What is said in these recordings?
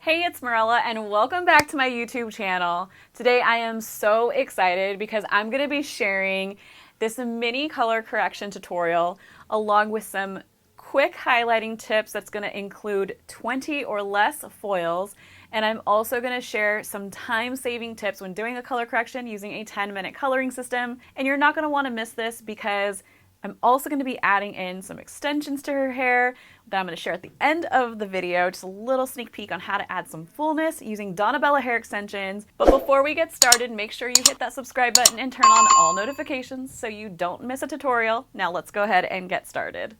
Hey, it's Marella and welcome back to my YouTube channel. Today I am so excited because I'm going to be sharing this mini color correction tutorial along with some quick highlighting tips that's going to include 20 or less foils, and I'm also going to share some time-saving tips when doing a color correction using a 10-minute coloring system. And you're not going to want to miss this because I'm also going to be adding in some extensions to her hair that I'm going to share at the end of the video, just a little sneak peek on how to add some fullness using Donna Bella hair extensions. But before we get started, make sure you hit that subscribe button and turn on all notifications so you don't miss a tutorial. Now let's go ahead and get started.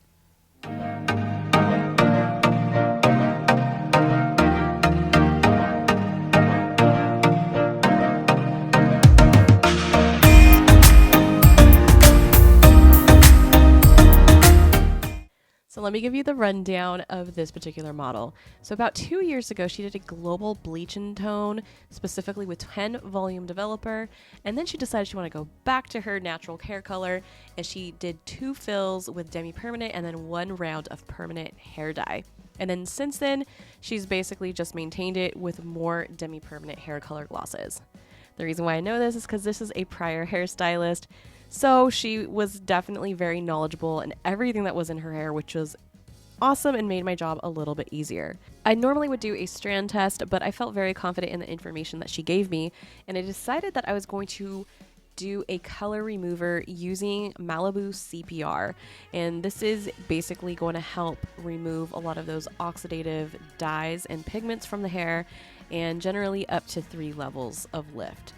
So let me give you the rundown of this particular model. So about 2 years ago, she did a global bleach and tone, specifically with 10 volume developer, and then she decided she wanted to go back to her natural hair color, and she did 2 fills with demi-permanent and then 1 round of permanent hair dye. And then since then, she's basically just maintained it with more demi-permanent hair color glosses. The reason why I know this is because this is a prior hairstylist. So she was definitely very knowledgeable in everything that was in her hair, which was awesome and made my job a little bit easier. I normally would do a strand test, but I felt very confident in the information that she gave me, and I decided that I was going to do a color remover using Malibu CPR. And this is basically going to help remove a lot of those oxidative dyes and pigments from the hair, and generally up to 3 levels of lift.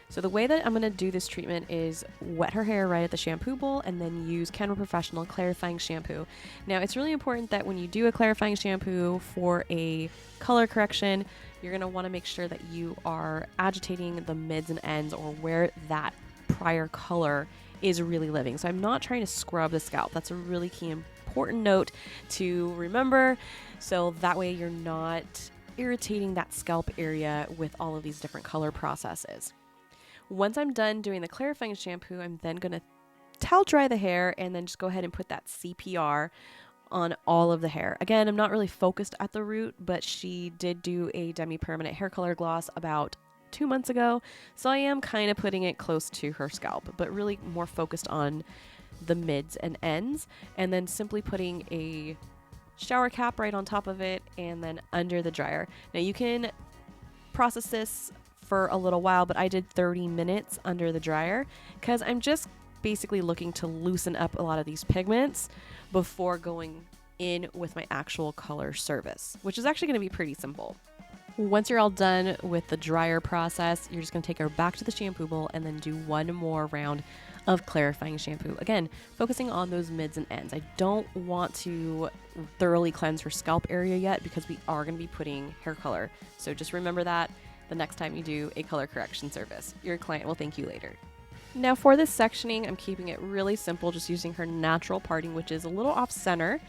So the way that I'm going to do this treatment is wet her hair right at the shampoo bowl and then use Kenra Professional clarifying shampoo. Now it's really important that when you do a clarifying shampoo for a color correction, you're going to want to make sure that you are agitating the mids and ends, or where that prior color is really living. So I'm not trying to scrub the scalp. That's a really key important note to remember, so that way you're not irritating that scalp area with all of these different color processes. Once I'm done doing the clarifying shampoo, I'm then going to towel dry the hair and then just go ahead and put that CPR on all of the hair. Again, I'm not really focused at the root, but she did do a demi-permanent hair color gloss about 2 months ago, so I am kind of putting it close to her scalp, but really more focused on the mids and ends, and then simply putting a shower cap right on top of it and then under the dryer. Now you can process this for a little while, but I did 30 minutes under the dryer because I'm just basically looking to loosen up a lot of these pigments before going in with my actual color service, which is actually going to be pretty simple. Once you're all done with the dryer process, you're just going to take her back to the shampoo bowl and then do 1 more round of clarifying shampoo. Again, focusing on those mids and ends. I don't want to thoroughly cleanse her scalp area yet because we are going to be putting hair color. So just remember that the next time you do a color correction service. Your client will thank you later. Now for this sectioning, I'm keeping it really simple, just using her natural parting, which is a little off center.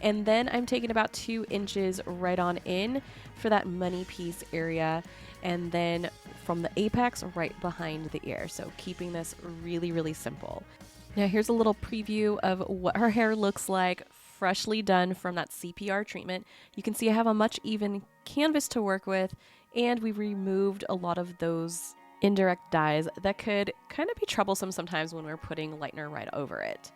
And then I'm taking about 2 inches right on in for that money piece area. And then from the apex right behind the ear. So keeping this really, really simple. Now here's a little preview of what her hair looks like freshly done from that CPR treatment. You can see I have a much even canvas to work with, and we removed a lot of those indirect dyes that could kind of be troublesome sometimes when we're putting lightener right over it.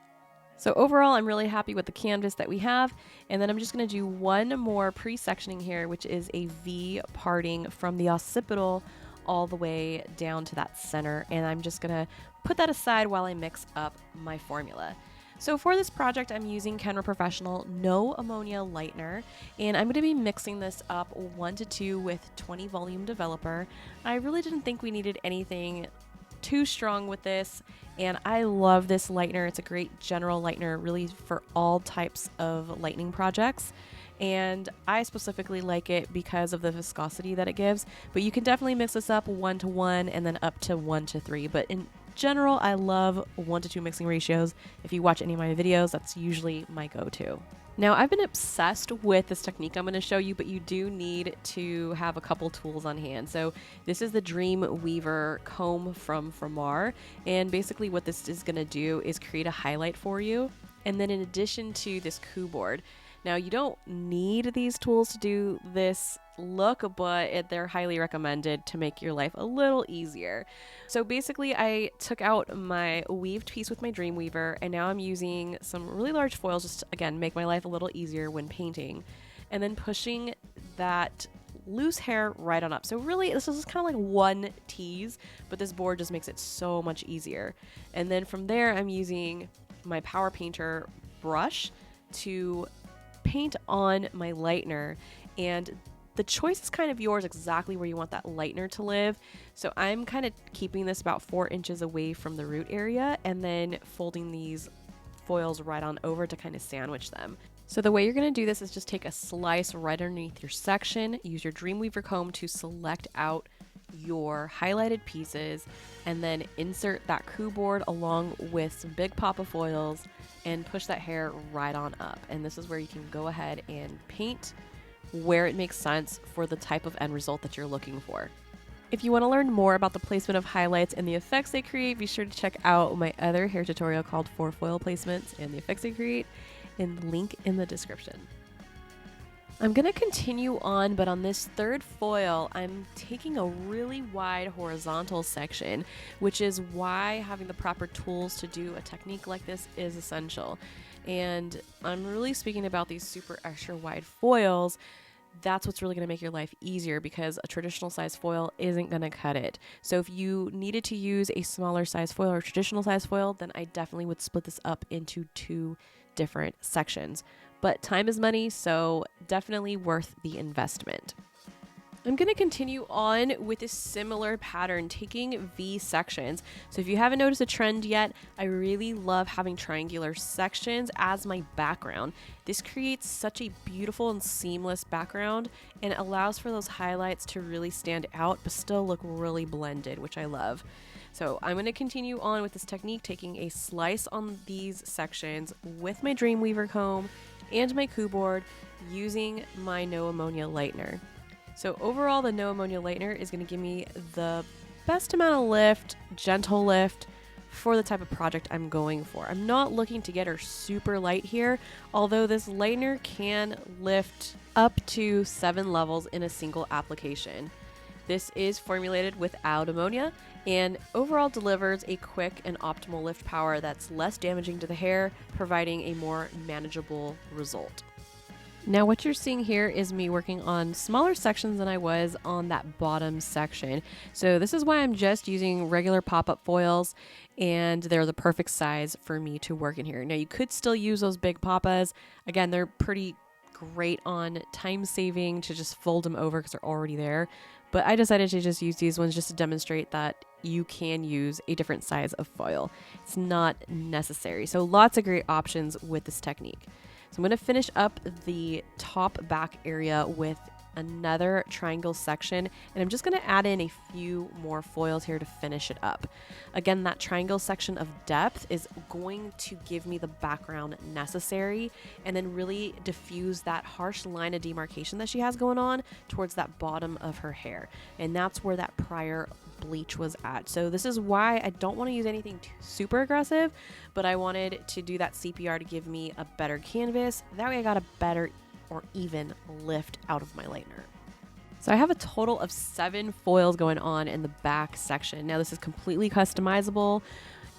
So overall, I'm really happy with the canvas that we have, and then I'm just going to do 1 more pre-sectioning here, which is a V parting from the occipital all the way down to that center, and I'm just going to put that aside while I mix up my formula. So for this project, I'm using Kenra Professional No Ammonia Lightener, and I'm going to be mixing this up 1 to 2 with 20 volume developer. I really didn't think we needed anything too strong with this, and I love this lightener. It's a great general lightener really for all types of lightening projects, and I specifically like it because of the viscosity that it gives, but you can definitely mix this up 1 to 1 and then up to 1 to 3, but in general, I love 1 to 2 mixing ratios. If you watch any of my videos, that's usually my go-to. Now, I've been obsessed with this technique I'm going to show you, but you do need to have a couple tools on hand. So this is the Dream Weaver comb from Framar, and basically what this is going to do is create a highlight for you. And then in addition to this Cooboard, Now, you don't need these tools to do this look, but they're highly recommended to make your life a little easier. So basically, I took out my weaved piece with my Dreamweaver, and now I'm using some really large foils just to, again, make my life a little easier when painting, and then pushing that loose hair right on up. So really, this is kind of like one tease, but this board just makes it so much easier. And then from there, I'm using my Power Painter brush to paint on my lightener, and the choice is kind of yours exactly where you want that lightener to live. So I'm kind of keeping this about 4 inches away from the root area and then folding these foils right on over to kind of sandwich them. So the way you're going to do this is just take a slice right underneath your section, use your Dreamweaver comb to select out your highlighted pieces, and then insert that Cooboard along with some big pop of foils and push that hair right on up. And this is where you can go ahead and paint where it makes sense for the type of end result that you're looking for. If you want to learn more about the placement of highlights and the effects they create, be sure to check out my other hair tutorial called 4 Foil Placements and the Effects They Create, and link in the description. I'm going to continue on, but on this third foil, I'm taking a really wide horizontal section, which is why having the proper tools to do a technique like this is essential. And I'm really speaking about these super extra wide foils. That's what's really going to make your life easier, because a traditional size foil isn't going to cut it. So if you needed to use a smaller size foil or traditional size foil, then I definitely would split this up into 2 different sections. But time is money, so definitely worth the investment. I'm going to continue on with a similar pattern, taking V sections. So if you haven't noticed a trend yet, I really love having triangular sections as my background. This creates such a beautiful and seamless background and allows for those highlights to really stand out but still look really blended, which I love. So I'm going to continue on with this technique, taking a slice on these sections with my Dreamweaver comb and my Cooboard using my No Ammonia Lightener. So overall, the No Ammonia Lightener is going to give me the best amount of lift, gentle lift, for the type of project I'm going for. I'm not looking to get her super light here, although this lightener can lift up to 7 levels in a single application. This is formulated without ammonia and overall delivers a quick and optimal lift power that's less damaging to the hair, providing a more manageable result. Now what you're seeing here is me working on smaller sections than I was on that bottom section. So this is why I'm just using regular pop-up foils, and they're the perfect size for me to work in here. Now you could still use those big papas. Again, they're pretty great on time saving to just fold them over because they're already there. But I decided to just use these ones just to demonstrate that you can use a different size of foil. It's not necessary. So lots of great options with this technique. So I'm going to finish up the top back area with another triangle section, and I'm just going to add in a few more foils here to finish it up. Again, that triangle section of depth is going to give me the background necessary and then really diffuse that harsh line of demarcation that she has going on towards that bottom of her hair. And that's where that prior bleach was at. So this is why I don't want to use anything super aggressive, but I wanted to do that CPR to give me a better canvas. That way I got a better or even lift out of my lightener. So I have a total of 7 foils going on in the back section. Now this is completely customizable,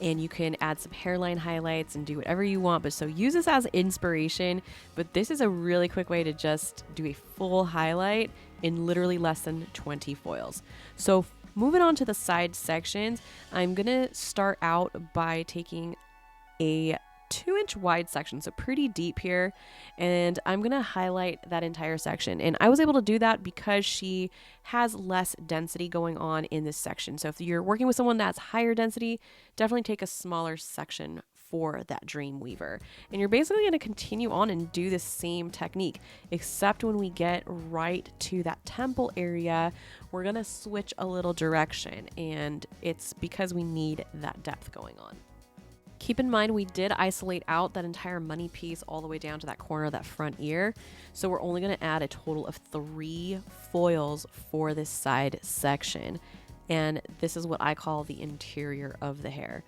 and you can add some hairline highlights and do whatever you want, but so use this as inspiration. But this is a really quick way to just do a full highlight in literally less than 20 foils. So moving on to the side sections, I'm gonna start out by taking a 2-inch wide section, so pretty deep here, and I'm gonna highlight that entire section. And I was able to do that because she has less density going on in this section. So if you're working with someone that's higher density, definitely take a smaller section for that Dreamweaver. And you're basically going to continue on and do the same technique, except when we get right to that temple area, we're going to switch a little direction, and it's because we need that depth going on. Keep in mind, we did isolate out that entire money piece all the way down to that corner of that front ear. So we're only going to add a total of 3 foils for this side section. And this is what I call the interior of the hair.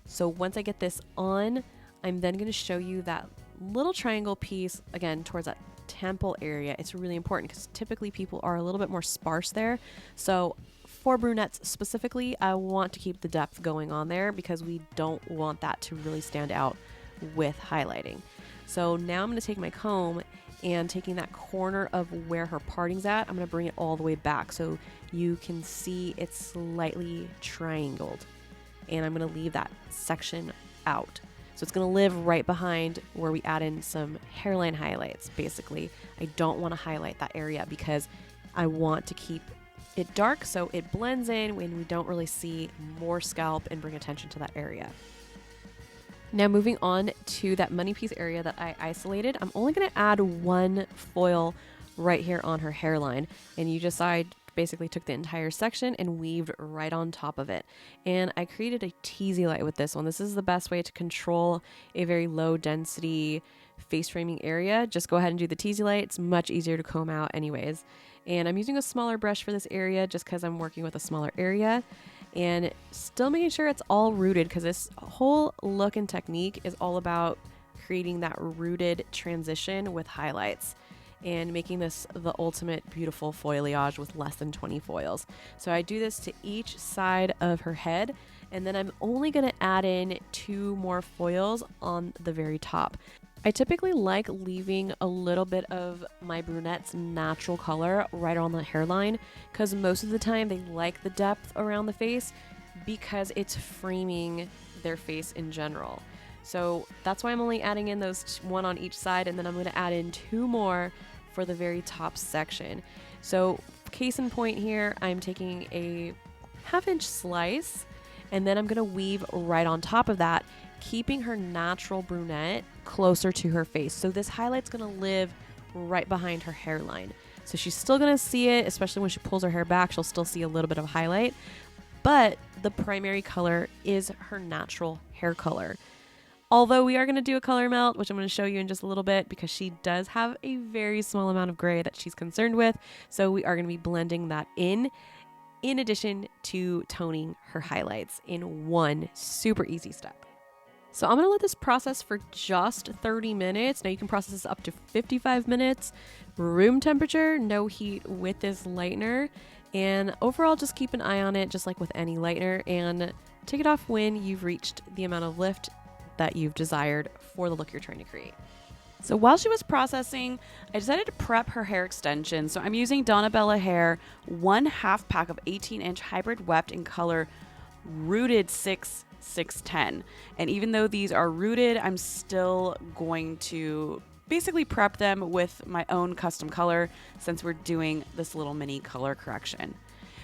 So once I get this on, I'm then going to show you that little triangle piece, again, towards that temple area, it's really important because typically people are a little bit more sparse there. So for brunettes specifically, I want to keep the depth going on there because we don't want that to really stand out with highlighting. So now I'm going to take my comb and taking that corner of where her parting's at, I'm going to bring it all the way back so you can see it's slightly triangled. And I'm going to leave that section out. So it's going to live right behind where we add in some hairline highlights, basically. I don't want to highlight that area because I want to keep it dark so it blends in when we don't really see more scalp and bring attention to that area. Now moving on to that money piece area that I isolated, I'm only going to add one foil right here on her hairline. And you just basically took the entire section and weaved right on top of it. And I created a teasy light with this one. This is the best way to control a very low density face framing area. Just go ahead and do the teasy light. It's much easier to comb out anyways. And I'm using a smaller brush for this area just because I'm working with a smaller area. And still making sure it's all rooted because this whole look and technique is all about creating that rooted transition with highlights and making this the ultimate beautiful foliage with less than 20 foils. So I do this to each side of her head, and then I'm only going to add in 2 more foils on the very top. I typically like leaving a little bit of my brunette's natural color right on the hairline because most of the time they like the depth around the face because it's framing their face in general. So that's why I'm only adding in those 1 on each side, and then I'm going to add in 2 more for the very top section. So case in point here, I'm taking a 1/2 inch slice and then I'm going to weave right on top of that, keeping her natural brunette closer to her face. So this highlight's going to live right behind her hairline. So she's still going to see it, especially when she pulls her hair back, she'll still see a little bit of highlight, but the primary color is her natural hair color. Although we are going to do a color melt, which I'm going to show you in just a little bit because she does have a very small amount of gray that she's concerned with. So we are going to be blending that in addition to toning her highlights in one super easy step. So I'm going to let this process for just 30 minutes. Now you can process this up to 55 minutes, room temperature, no heat with this lightener. And overall, just keep an eye on it, just like with any lightener, and take it off when you've reached the amount of lift that you've desired for the look you're trying to create. So while she was processing, I decided to prep her hair extensions. So I'm using Donna Bella Hair 1/2 pack of 18-inch hybrid weft in color Rooted 610. And even though these are rooted, I'm still going to basically prep them with my own custom color since we're doing this little mini color correction.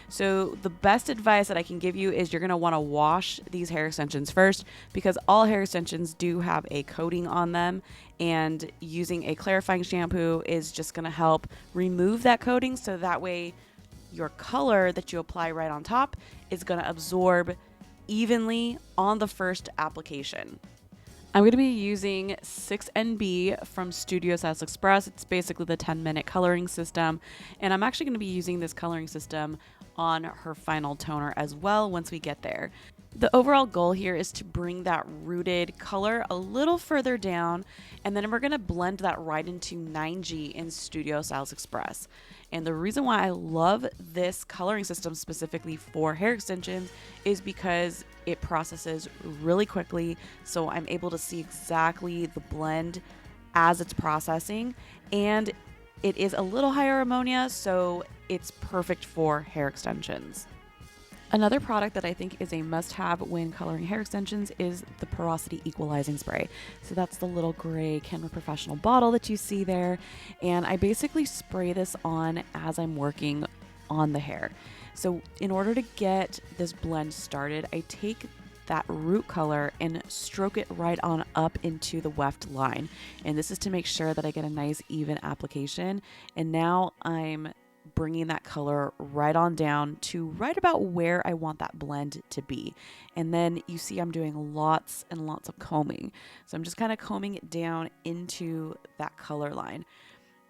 So the best advice that I can give you is you're going to want to wash these hair extensions first because all hair extensions do have a coating on them, and using a clarifying shampoo is just going to help remove that coating so that way your color that you apply right on top is going to absorb evenly on the first application. I'm going to be using 6NB from Stylist Express. It's basically the 10-minute coloring system, and I'm actually going to be using this coloring system on her final toner as well once we get there. The overall goal here is to bring that rooted color a little further down, and then we're going to blend that right into 9G in Stylist Express. And the reason why I love this coloring system specifically for hair extensions is because it processes really quickly, so I'm able to see exactly the blend as it's processing, and it is a little higher ammonia, so it's perfect for hair extensions. Another product that I think is a must-have when coloring hair extensions is the Porosity Equalizing Spray. So that's the little gray Kenra Professional bottle that you see there, and I basically spray this on as I'm working on the hair. So in order to get this blend started, I take that root color and stroke it right on up into the weft line. And this is to make sure that I get a nice even application. And now I'm bringing that color right on down to right about where I want that blend to be. And then you see I'm doing lots and lots of combing. So I'm just kind of combing it down into that color line.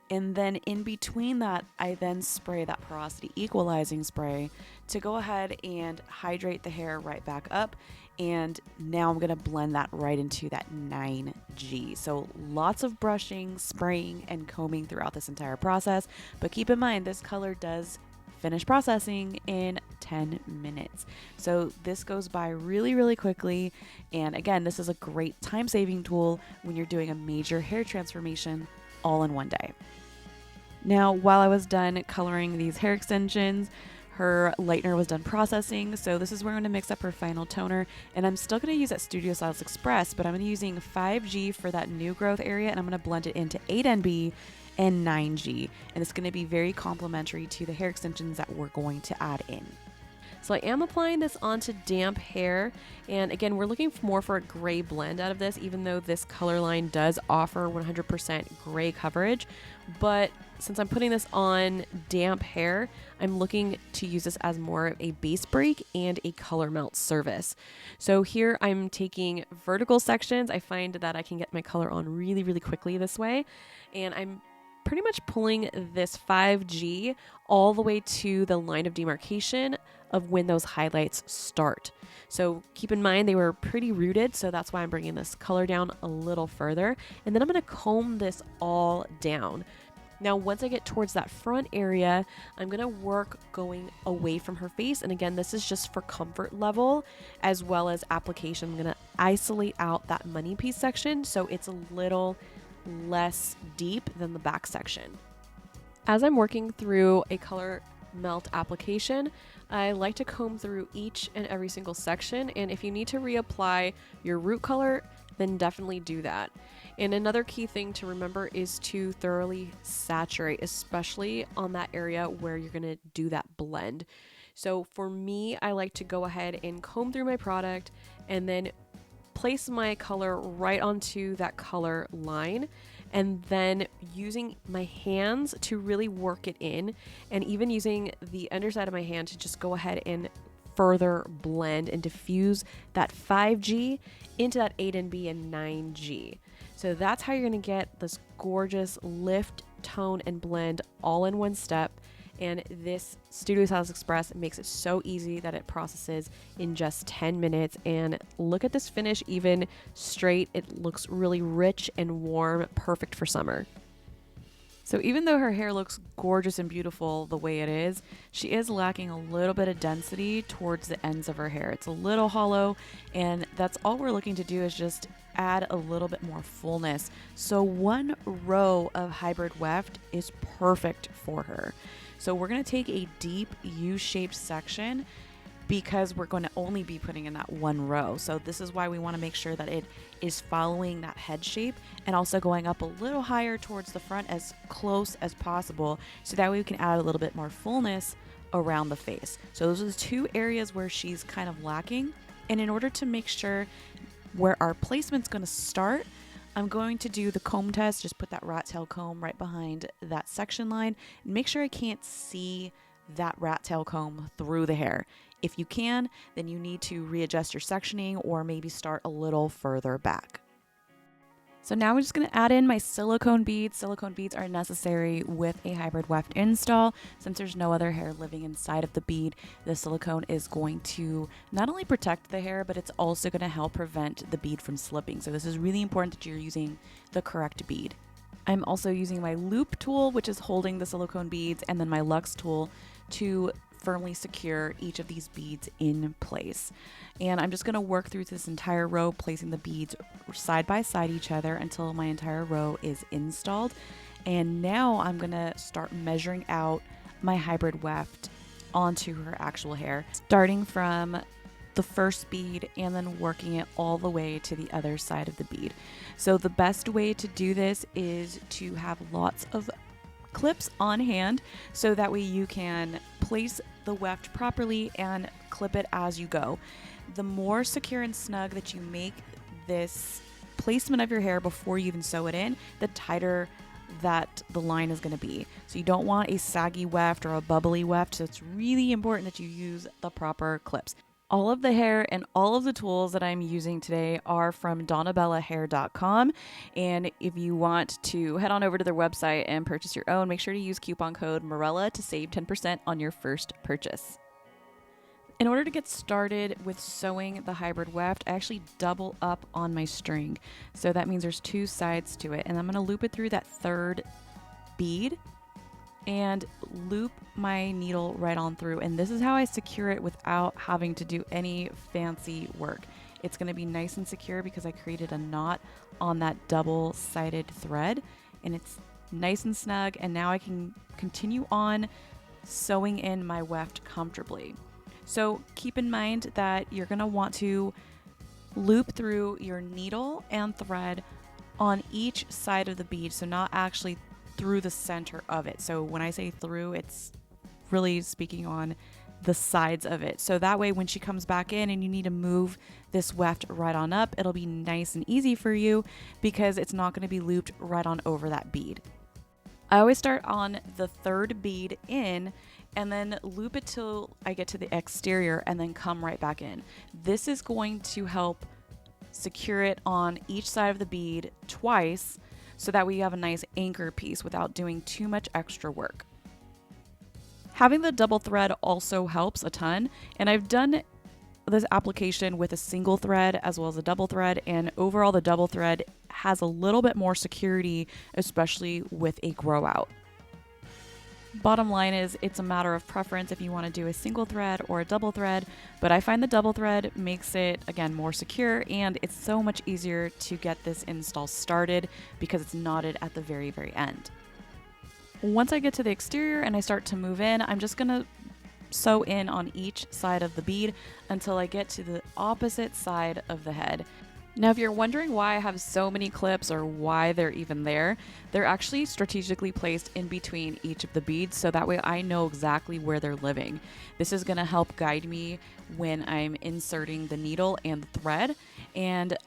And then in between that, I then spray that Porosity Equalizing spray to go ahead and hydrate the hair right back up. And now I'm going to blend that right into that 9G. So lots of brushing, spraying, and combing throughout this entire process. But keep in mind, this color does finish processing in 10 minutes. So this goes by really, really quickly. And again, this is a great time-saving tool when you're doing a major hair transformation all in one day. Now, while I was done coloring these hair extensions, her lightener was done processing, so this is where I'm going to mix up her final toner, and I'm still going to use that Stylist Express, but I'm going to be using 5G for that new growth area, and I'm going to blend it into 8NB and 9G, and it's going to be very complementary to the hair extensions that we're going to add in. So I am applying this onto damp hair, and again, we're looking more for a gray blend out of this, even though this color line does offer 100% gray coverage. But since I'm putting this on damp hair, I'm looking to use this as more of a base break and a color melt service. So here I'm taking vertical sections. I find that I can get my color on really, really quickly this way, and I'm pretty much pulling this 5G all the way to the line of demarcation of when those highlights start. So keep in mind they were pretty rooted, so that's why I'm bringing this color down a little further. And then I'm going to comb this all down. Now, once I get towards that front area, I'm going to work going away from her face. And again, this is just for comfort level as well as application. I'm going to isolate out that money piece section so it's a little less deep than the back section. As I'm working through a color melt application, I like to comb through each and every single section, and if you need to reapply your root color, then definitely do that. And another key thing to remember is to thoroughly saturate, especially on that area where you're going to do that blend. So for me, I like to go ahead and comb through my product and then place my color right onto that color line, and then using my hands to really work it in, and even using the underside of my hand to just go ahead and further blend and diffuse that 5G into that 8NB and 9G. So that's how you're going to get this gorgeous lift, tone, and blend all in one step. And this Stylist Express makes it so easy that it processes in just 10 minutes. And look at this finish, even straight. It looks really rich and warm, perfect for summer. So even though her hair looks gorgeous and beautiful the way it is, she is lacking a little bit of density towards the ends of her hair. It's a little hollow, and that's all we're looking to do is just add a little bit more fullness. So one row of hybrid weft is perfect for her. So we're going to take a deep U-shaped section because we're going to only be putting in that one row. So this is why we want to make sure that it is following that head shape and also going up a little higher towards the front as close as possible, so that way we can add a little bit more fullness around the face. So those are the two areas where she's kind of lacking. And in order to make sure where our placement's going to start, I'm going to do the comb test, just put that rat tail comb right behind that section line and make sure I can't see that rat tail comb through the hair. If you can, then you need to readjust your sectioning or maybe start a little further back. So now we're just going to add in my silicone beads. Silicone beads are necessary with a hybrid weft install. Since there's no other hair living inside of the bead, the silicone is going to not only protect the hair, but it's also going to help prevent the bead from slipping. So this is really important that you're using the correct bead. I'm also using my loop tool, which is holding the silicone beads, and then my Lux tool to firmly secure each of these beads in place. And I'm just going to work through this entire row, placing the beads side by side each other until my entire row is installed. And now I'm going to start measuring out my hybrid weft onto her actual hair, starting from the first bead and then working it all the way to the other side of the bead. So the best way to do this is to have lots of clips on hand, so that way you can place the weft properly and clip it as you go. The more secure and snug that you make this placement of your hair before you even sew it in, the tighter that the line is going to be. So you don't want a saggy weft or a bubbly weft, so it's really important that you use the proper clips. All of the hair and all of the tools that I'm using today are from donnabellahair.com. And if you want to head on over to their website and purchase your own, make sure to use coupon code Morella to save 10% on your first purchase. In order to get started with sewing the hybrid weft, I actually double up on my string. So that means there's two sides to it. And I'm going to loop it through that third bead and loop my needle right on through. And this is how I secure it without having to do any fancy work. It's going to be nice and secure because I created a knot on that double-sided thread, and it's nice and snug. And now I can continue on sewing in my weft comfortably. So keep in mind that you're going to want to loop through your needle and thread on each side of the bead, so not actually through the center of it. So when I say through, it's really speaking on the sides of it. So that way when she comes back in and you need to move this weft right on up, it'll be nice and easy for you because it's not going to be looped right on over that bead. I always start on the third bead in and then loop it till I get to the exterior and then come right back in. This is going to help secure it on each side of the bead twice, so that way you have a nice anchor piece without doing too much extra work. Having the double thread also helps a ton, and I've done this application with a single thread as well as a double thread, and overall the double thread has a little bit more security, especially with a grow out. Bottom line is it's a matter of preference if you want to do a single thread or a double thread, but I find the double thread makes it, again, more secure, and it's so much easier to get this install started because it's knotted at the very, very end. Once I get to the exterior and I start to move in, I'm just going to sew in on each side of the bead until I get to the opposite side of the head. Now, if you're wondering why I have so many clips or why they're even there, they're actually strategically placed in between each of the beads, so that way I know exactly where they're living. This is going to help guide me when I'm inserting the needle and the thread, and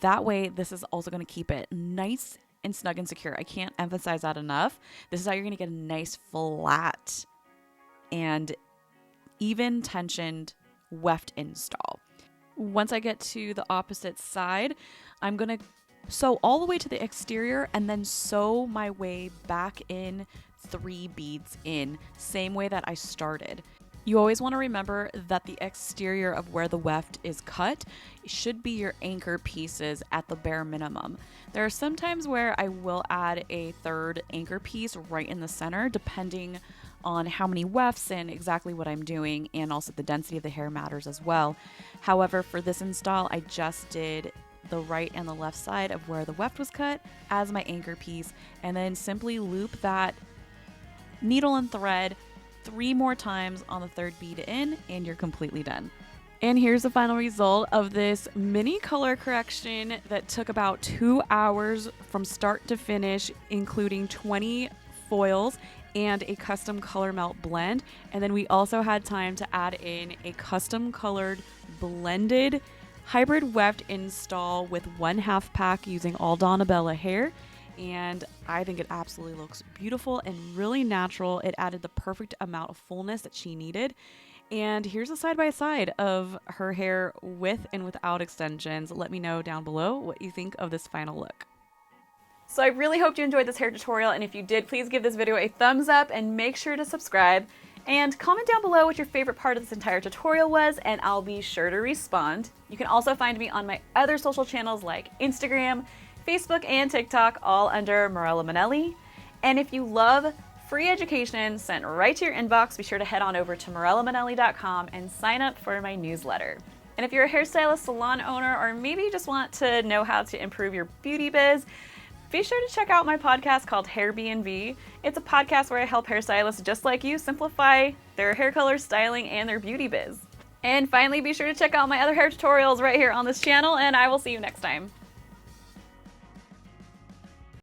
that way this is also going to keep it nice and snug and secure. I can't emphasize that enough. This is how you're going to get a nice flat and even tensioned weft install. Once I get to the opposite side, I'm going to sew all the way to the exterior and then sew my way back in 3 beads in, same way that I started. You always want to remember that the exterior of where the weft is cut should be your anchor pieces at the bare minimum. There are some times where I will add a third anchor piece right in the center, depending on how many wefts and exactly what I'm doing, and also the density of the hair matters as well. However, for this install, I just did the right and the left side of where the weft was cut as my anchor piece, and then simply loop that needle and thread 3 more times on the third bead in, and you're completely done. And here's the final result of this mini color correction that took about 2 hours from start to finish, including 20 foils and a custom color melt blend. And then we also had time to add in a custom colored blended hybrid weft install with 1/2 pack using all Donna Bella hair. And I think it absolutely looks beautiful and really natural. It added the perfect amount of fullness that she needed. And here's a side-by-side of her hair with and without extensions. Let me know down below what you think of this final look. So I really hope you enjoyed this hair tutorial, and if you did, please give this video a thumbs up and make sure to subscribe. And comment down below what your favorite part of this entire tutorial was, and I'll be sure to respond. You can also find me on my other social channels like Instagram, Facebook, and TikTok, all under Morella Manelli. And if you love free education sent right to your inbox, be sure to head on over to morellamanelli.com and sign up for my newsletter. And if you're a hairstylist, salon owner, or maybe you just want to know how to improve your beauty biz, be sure to check out my podcast called Hair B&B. It's a podcast where I help hairstylists just like you simplify their hair color, styling, and their beauty biz. And finally, be sure to check out my other hair tutorials right here on this channel, and I will see you next time.